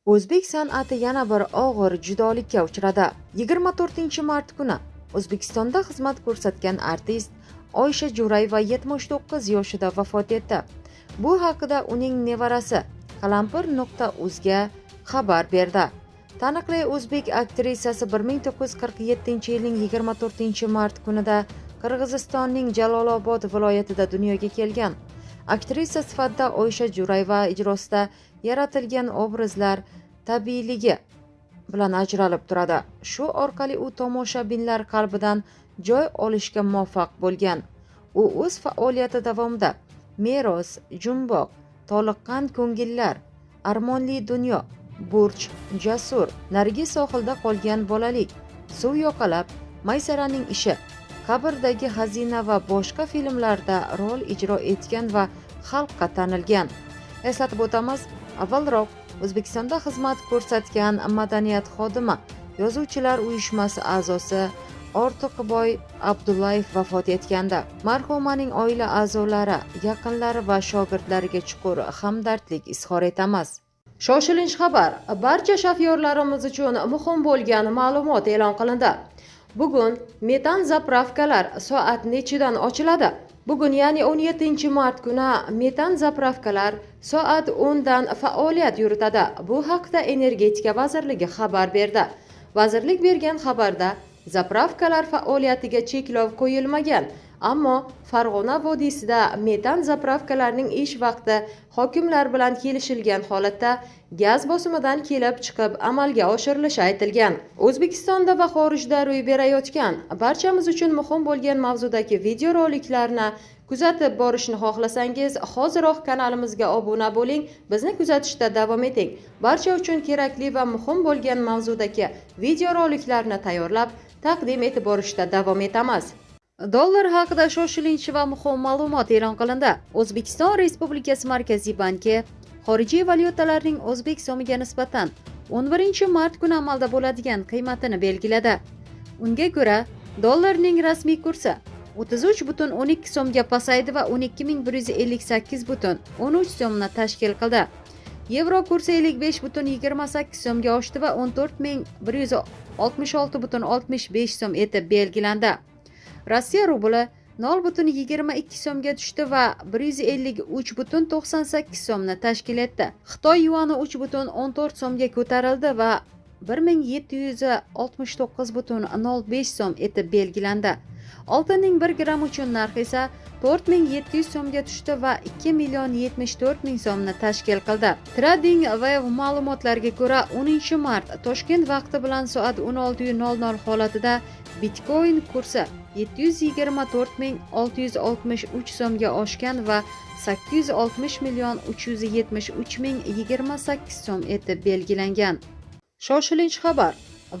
O'zbek san'ati yana bir og'ir judolikka uchradi. 24-mart kuni O'zbekistonda xizmat ko'rsatgan artist Oysha Jo'rayeva 79 yoshida vafot etdi. Bu haqida uning nevarasi qalampir.uzga xabar berdi. Taniqli o'zbek aktrisasi 1947-yilning 24-mart kunida Qirg'izistonning Jalolobod viloyatida dunyoga kelgan. Aktrisa sifatida Oysha Jo'rayeva ijrosida yaratilgan obrazlar tabiiyligi bilan ajralib turadi. Shu orqali u tomoshabinlar qalbidan joy olishga muvaffaq bo'lgan. U o'z faoliyati davomida Meros, Jumboq, Toliqqan ko'ngillar, Armonli dunyo, Burch, Jasur, Nargi sohilda qolgan bolalik, Suv yoqalab, Maysaraning ishi, Qabrdagi xazina va boshqa filmlarda rol ijro etgan va xalqqa tanilgan. Eslatib o'tamiz, avvalroq O'zbekistonda xizmat ko'rsatgan madaniyat xodimi, Yozuvchilar uyushmasi a'zosi Ortiqboy Abdullayev vafot etgandi. Marhumaning oila a'zolari, yaqinlari va shogirdlariga chuqur hamdardlik izhor etamiz. Shoshilinch xabar: barcha shofyorlarimiz uchun muhim bo'lgan ma'lumot e'lon qilindi. Bugun metan zapravkalar soat nechidan ochiladi? Bugun, ya'ni 17-mart kuni metan zapravkalar soat 10 dan faoliyat yuritadi. Bu haqda Energetika vazirligi xabar berdi. Vazirlik bergan xabarda zapravkalar faoliyatiga cheklov qo'yilmagan, ammo Farg'ona vodiysida metan zapravkalarining ish vaqti hokimlar bilan kelishilgan holatda gaz bosimidan kelib chiqib amalga oshirilishi aytilgan. O'zbekistonda va xorijda ro'y berayotgan barchamiz uchun muhim bo'lgan mavzudagi videoroliklarni kuzatib borishni xohlasangiz, hoziroq kanalimizga obuna bo'ling, bizni kuzatishda davom eting. Barcha uchun kerakli va muhim bo'lgan mavzudagi videoroliklarni tayyorlab taqdim etib borishda davom etamiz. Dollar haqida shoshilinch va muhim ma'lumot e'lon qilindi. O'zbekiston Respublikasi Markaziy banki xorijiy valyutalarning o'zbek so'miga nisbatan 11-mart kuni amalda bo'ladigan qiymatini belgiladi. Unga ko'ra, dollarning rasmiy kursi 33,12 so'mga pasaydi va 12.158,13 so'mni tashkil qildi. Yevro kursi 55,28 so'mga oshdi va 14.166,65 so'm etib belgilandi. Rossiya rubli 0,22 so'mga tushdi va 153,98 so'mni tashkil etdi. Xitoy yuani 3,14 so'mga ko'tarildi va 1769,05 so'm etib belgilandi. Oltinning 1 gramm uchun narxi esa 4700 so'mga tushdi va 2,74 so'mni tashkil qildi. Trading Wave ma'lumotlariga ko'ra, 10-mart Toshkent vaqti bilan soat 16:00 holatida Bitcoin kursi 724.663 so'mga oshgan va 860.373.028 so'm etib belgilangan. Shoshilinch xabar: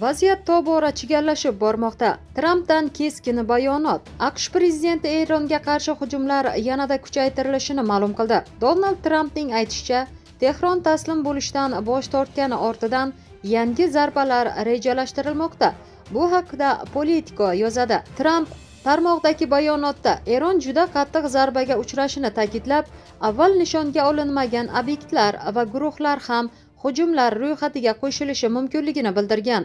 vaziyat tobora chigallashib bormoqda. Trampdan keskin bayonot. AQSh prezidenti Eronga qarshi hujumlar yanada kuchaytirilishini ma'lum qildi. Donald Trampning aytishicha, Tehron taslim bo'lishdan bosh tortgani ortidan yangi zarbalar rejalashtirilmoqda. Bu haqda Politico yozadi. Tramp tarmoqdagi bayonotda Eron juda qattiq zarbaga uchrashini ta'kidlab, avval nishonga olinmagan obyektlar va guruhlar ham hujumlar ro'yxatiga qo'shilishi mumkinligini bildirgan.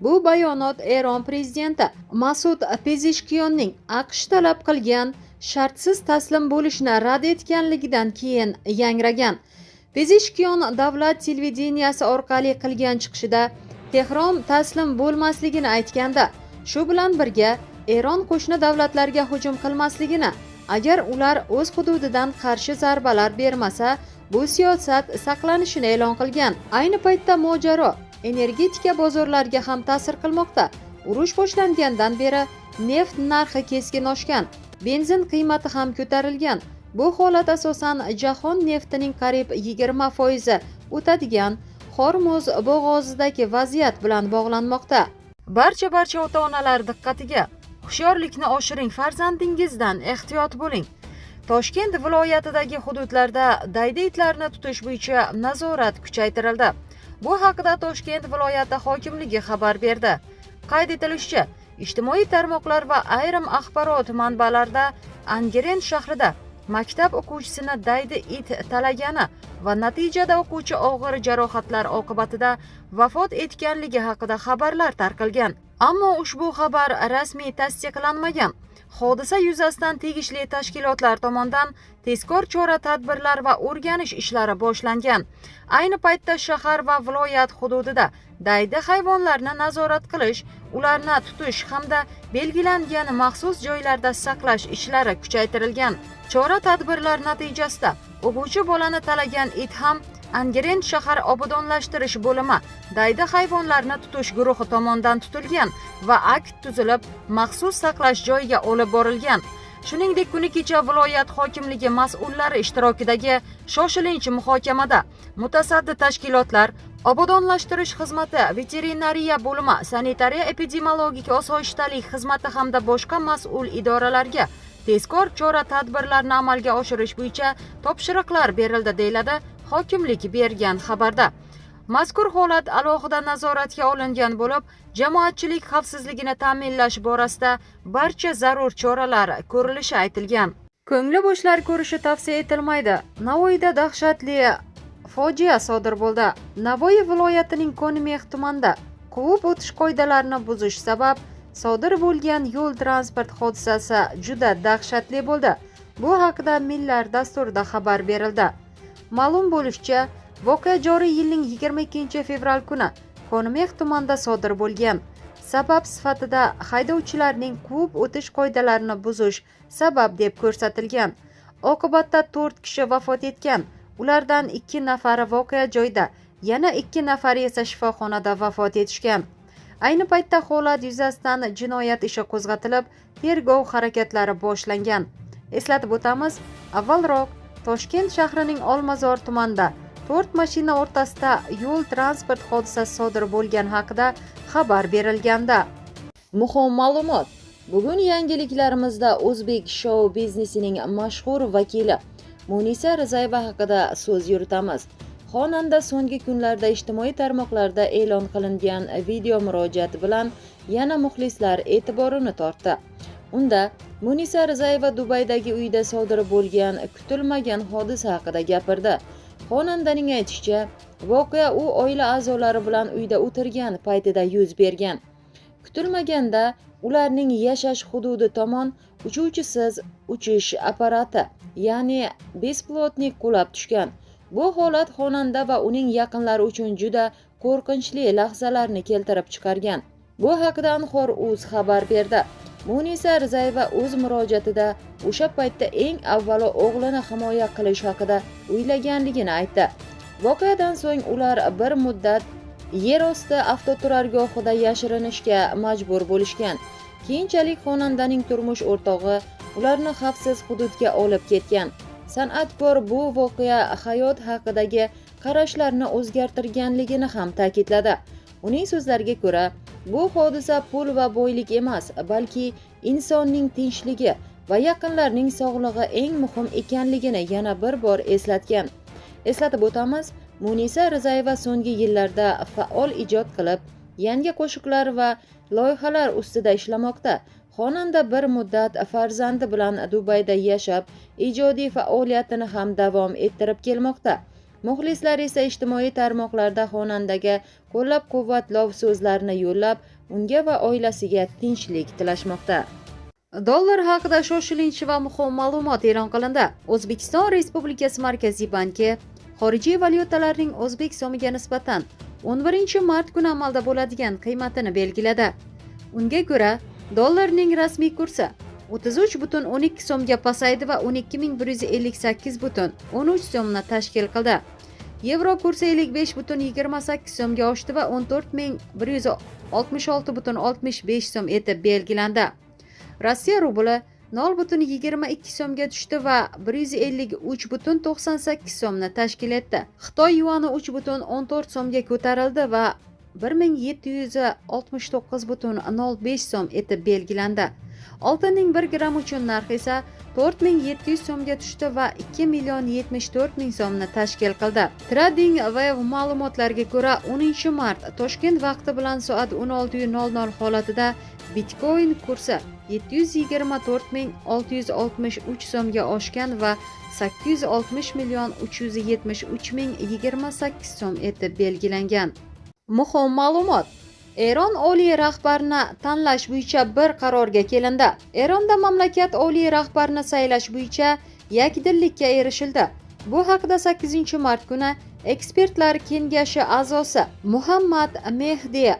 Bu bayonot Eron prezidenti Masud Pezeshkionning AQSh talab qilgan shartsiz taslim bo'lishni rad etganligidan keyin yangragan. Pezeshkion davlat televideniyasi orqali qilgan chiqishida Tehron taslim bo'lmasligini aytganda, shu bilan birga Eron qo'shni davlatlarga hujum qilmasligini, agar ular o'z hududidan qarshi zarbalar bermasa, bu siyosat saqlanishini e'lon qilgan. Ayni paytda mojaro energetika bozorlariga ham ta'sir qilmoqda. Urush boshlangandan beri neft narxi keskin oshgan, benzin qiymati ham ko'tarilgan. Bu holat asosan jahon neftining qariyb 20% o'tadigan Hormuz bo'g'ozidagi vaziyat bilan bog'lanmoqda. Barcha ota-onalar diqqatiga: hushyorlikni oshiring, farzandingizdan ehtiyot bo'ling. Toshkent viloyatidagi hududlarda daydi itlarni tutish bo'yicha nazorat kuchaytirildi. Bu haqida Toshkent viloyati hokimligi xabar berdi. Qayd etilishicha, ijtimoiy tarmoqlar va ayrim axborot manbalarida Angren shahrida maktab o'quvchisini daydi it talagani va natijada o'quvchi og'ir jarohatlar oqibatida vafot etganligi haqida xabarlar tarqalgan. Ammo ushbu xabar rasmiy tasdiqlanmagan. Hodisa yuzasidan tegishli tashkilotlar tomonidan tezkor chora-tadbirlar va o'rganish ishlari boshlangan. Ayni paytda shahar va viloyat hududida daydi hayvonlarni nazorat qilish, ularni tutish hamda belgilangan maxsus joylarda saqlash ishlari kuchaytirilgan. Chora-tadbirlar natijasida o'quvchi bolani talagan it ham Angren shahar obodonlashtirish bo'limi daydi hayvonlarni tutish guruhi tomonidan tutilgan va akt tuzilib, maxsus saqlash joyiga olib borilgan. Shuningdek, kuni kecha viloyat hokimligi mas'ullari ishtirokidagi shoshilinch muhokamada mutasaddi tashkilotlar, obodonlashtirish xizmati, veterinariya bo'limi, sanitariya-epidemiologik osoyishtalik xizmati hamda boshqa mas'ul idoralarga tezkor chora-tadbirlarni amalga oshirish bo'yicha topshiriqlar berildi, deyiladi hokimlik bergan xabarda. Mazkur holat alohida nazoratga olingan bo'lib, jamoatchilik xavfsizligini ta'minlash borasida barcha zarur choralar ko'rilishi aytilgan. Ko'ngli bo'shlar ko'rishi tavsiya etilmaydi. Navoiyda dahshatli fojia sodir bo'ldi. Navoiy viloyatining Ko'nmex tumanida quvib o'tish qoidalarini buzish sabab sodir bo'lgan yo'l transport hodisasi juda dahshatli bo'ldi. Bu haqida Millar dasturida xabar berildi. Ma'lum bo'lishicha, voqea joriy yilning 22-fevral kuni Ko'nmex tumanida sodir bo'lgan. Sabab sifatida haydovchilarning quvib o'tish qoidalarini buzish sabab deb ko'rsatilgan. Oqibatda 4 kishi vafot etgan. Ulardan 2 nafari voqea joyida, yana 2 nafari esa shifoxonada vafot etishgan. Ayni paytda holat yuzasidan jinoyat ishi qo'zg'atilib, tergov harakatlari boshlangan. Eslatib o'tamiz, avvalroq Toshkent shahrining Olmazor tumanida 4 mashina o'rtasida yo'l transport hodisasi sodir bo'lgani haqida xabar berilganda. Muhim ma'lumot. Bugun yangiliklarimizda o'zbek shou biznesining mashhur vakili Munisa Rizayeva haqida so'z yuritamiz. Xonanda so'nggi kunlarda ijtimoiy tarmoqlarda e'lon qilingan video murojaati bilan yana muxlislar e'tiborini tortdi. Unda Munisa Rizayeva Dubaydagi uyida sodir bo'lgan kutilmagan hodisa haqida gapirdi. Xonandaning aytishicha, voqea u oila a'zolari bilan uyda o'tirgan paytida yuz bergan. Kutilmaganda ularning yashash hududi tomon uchuvchisiz uchish apparati, ya'ni bespilotnik qulab tushgan. Bu holat xonanda va uning yaqinlari uchun juda qo'rqinchli lahzalarni keltirib chiqargan. Bu haqida Anhor.uz xabar berdi. Munisa Rizayeva o'z murojaatida o'sha paytda eng avvalo o'g'lini himoya qilish haqida o'ylaganligini aytdi. Voqeadan so'ng ular bir muddat yer osti avtoturargohida yashirinishga majbur bo'lishgan. Keyinchalik xonandaning turmush o'rtog'i ularni xavfsiz hududga olib ketgan. San'atkor bu voqea hayot haqidagi qarashlarni o'zgartirganligini ham ta'kidladi. Uning so'zlariga ko'ra, bu hodisa pul va boylik emas, balki insonning tinchligi va yaqinlarning sog'lig'i eng muhim ekanligini yana bir bor eslatgan. Eslatib o'tamiz, Munisa Rizayeva so'nggi yillarda faol ijod qilib, yangi qo'shiqlar va loyihalar ustida ishlamoqda. Xonanda bir muddat farzandi bilan Dubayda yashab, ijodiy faoliyatini ham davom ettirib kelmoqda. Muxlislar esa ijtimoiy tarmoqlarda xonandaga qo'llab-quvvatlov so'zlarini yo'llab, unga va oilasiga tinchlik tilashmoqda. Dollar haqida shoshilinch va muhim ma'lumot e'lon qilindi. O'zbekiston Respublikasi Markaziy banki xorijiy valyutalarning o'zbek so'miga nisbatan 11-mart kuni amalda bo'ladigan qiymatini belgiladi. Unga ko'ra, dollarning rasmiy kursi 33,12 so'mga pasaydi va 12.158,13 so'mni tashkil qildi. Yevro kursi 55,28 so'mga oshdi va 14.166,65 so'm etib belgilandi. Rossiya rubli 0,22 so'mga tushdi va 153,98 so'mni tashkil etdi. Xitoy yuani 3,14 so'mga ko'tarildi va 1769,05 so'm etib belgilandi. Oltinning 1 gramm uchun narxi esa 4700 so'mga tushdi va 2,74 million so'mni tashkil qildi. Trading Wave ma'lumotlariga ko'ra, 10 mart Toshkent vaqti bilan soat 16:00 holatida Bitcoin kursi 724,663 so'mga oshgan va 860,373,028 so'm etib belgilangan. Muhim ma'lumot: Eron oliy rahbarini tanlash bo'yicha bir qarorga kelindi. Eronda mamlakat oliy rahbarini saylash bo'yicha yakdillikka erishildi. Bu haqida 8-mart kuni ekspertlar kengashi a'zosi Muhammad Mehdi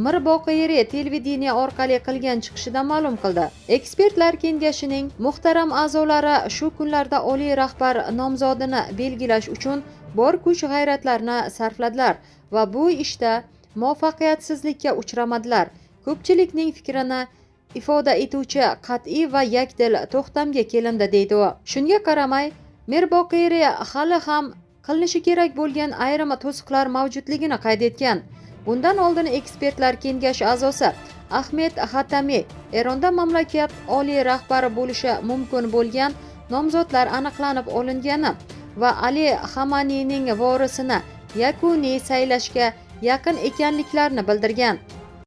Mirboqiyri televideniye orqali qilgan chiqishida ma'lum qildi. Ekspertlar kengashining muhtaram a'zolari shu kunlarda oliy rahbar nomzodini belgilash uchun bor kuch-g'ayratlarni sarfladilar va bu ishda muvaffaqiyatsizlikka uchramadilar. Ko'pchilikning fikrini ifoda etuvchi qat'iy va yakdil to'xtamga kelindi, deydi u. Shunga qaramay, Mirboqiyri hali ham qilinishi kerak bo'lgan ayrim to'siqlar mavjudligini qayd etgan. Bundan oldin ekspertlar kengashi a'zosi Ahmed Xatami Eronda mamlakat oliy rahbari bo'lishi mumkin bo'lgan nomzodlar aniqlanib olingani va Ali Xamaniyning vorisini yakuniy saylashga yaqin ekanliklarini bildirgan.